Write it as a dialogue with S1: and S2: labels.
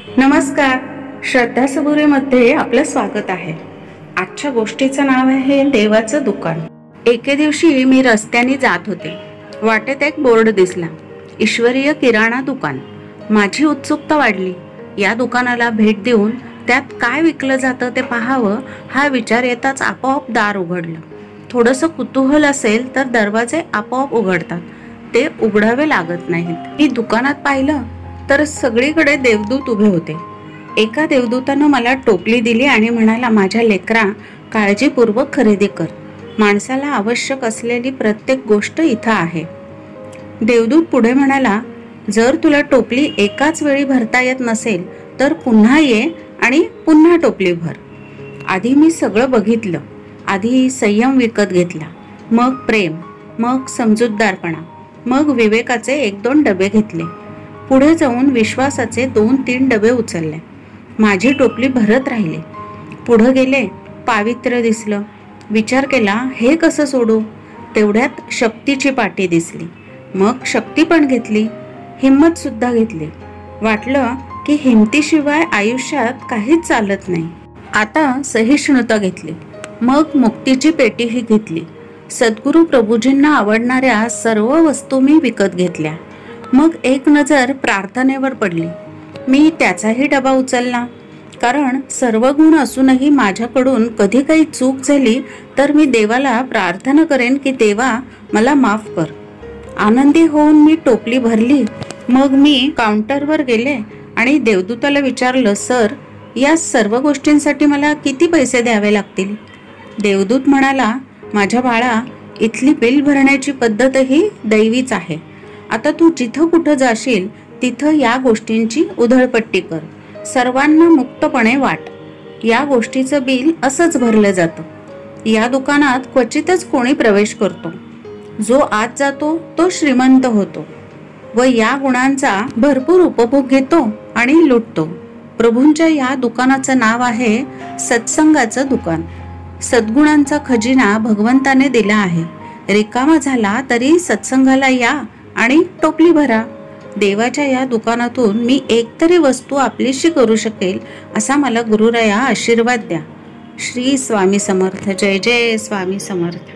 S1: नमस्कार. श्रद्धा सबुरेमध्ये आपलं स्वागत आहे. आजच्या गोष्टीचं नाव आहे देवाचं दुकान. एके दिवशी मी रस्त्याने जात होते. वाटेत एक बोर्ड दिसला, ईश्वरीय किराणा दुकान. माझी उत्सुकता वाढली. या दुकानाला भेट देऊन त्यात काय विकलं जातं ते पाहावं हा विचार येताच आपोआप दार उघडलं. थोडंसं कुतूहल असेल तर दरवाजे आपोआप उघडतात, ते उघडावे लागत नाहीत. मी दुकानात पाहिलं तर सगळीकडे देवदूत उभे होते. एका देवदूतानं मला टोपली दिली आणि म्हणाला, माझ्या लेकरा, काळजीपूर्वक खरेदी कर. माणसाला आवश्यक असलेली प्रत्येक गोष्ट इथं आहे. देवदूत पुढे म्हणाला, जर तुला टोपली एकाच वेळी भरता येत नसेल तर पुन्हा ये आणि पुन्हा टोपली भर. आधी मी सगळं बघितलं. आधी संयम विकत घेतला, मग प्रेम, मग समजूतदारपणा, मग विवेकाचे 1-2 डबे घेतले. पुढे जाऊन विश्वासाचे 2-3 डबे उचलले. माझी टोपली भरत राहिली. पुढे गेले, पावित्र्य दिसलं. विचार केला, हे कसं सोडू? तेवढ्यात शक्तीची पाटी दिसली. मग शक्ती पण घेतली, हिंमत सुद्धा घेतली. वाटलं की हिमतीशिवाय आयुष्यात काहीच चालत नाही. आता सहिष्णुता घेतली. मग मुक्तीची पेटीही घेतली. सद्गुरू प्रभूजींना आवडणाऱ्या सर्व वस्तू मी विकत घेतल्या. मग एक नजर प्रार्थनेवर पडली. मी त्याचाही डबा उचलला. कारण सर्व गुण असूनही माझ्याकडून कधी काही चूक झाली तर मी देवाला प्रार्थना करेन की देवा मला माफ कर. आनंदी होऊन मी टोपली भरली. मग मी काउंटरवर गेले आणि देवदूताला विचारलं, सर, या सर्व गोष्टींसाठी मला किती पैसे द्यावे लागतील? देवदूत म्हणाला, माझ्या बाळा, इथली बिल भरण्याची पद्धतही दैवीच आहे. आता तू जिथं कुठं जाशील तिथं या गोष्टींची उधळपट्टी कर. सर्वांना मुक्तपणे वाट. या गोष्टीचं बिल असंच भरलं जातं. या दुकानात क्वचितच कोणी प्रवेश करतो. जो आत जातो तो श्रीमंत होतो व या गुणांचा भरपूर उपभोग घेतो आणि लुटतो. प्रभूंच्या या दुकानाचं नाव आहे सत्संगाचं दुकान. सद्गुणांचा खजिना भगवंताने दिला आहे. रिकामा झाला तरी सत्संगाला या आणि टोपली भरा. देवाच्या या दुकानातून मी एकतरी वस्तू आपलीशी करू शकेल असा मला गुरुराया आशीर्वाद द्या. श्री स्वामी समर्थ. जय जय स्वामी समर्थ.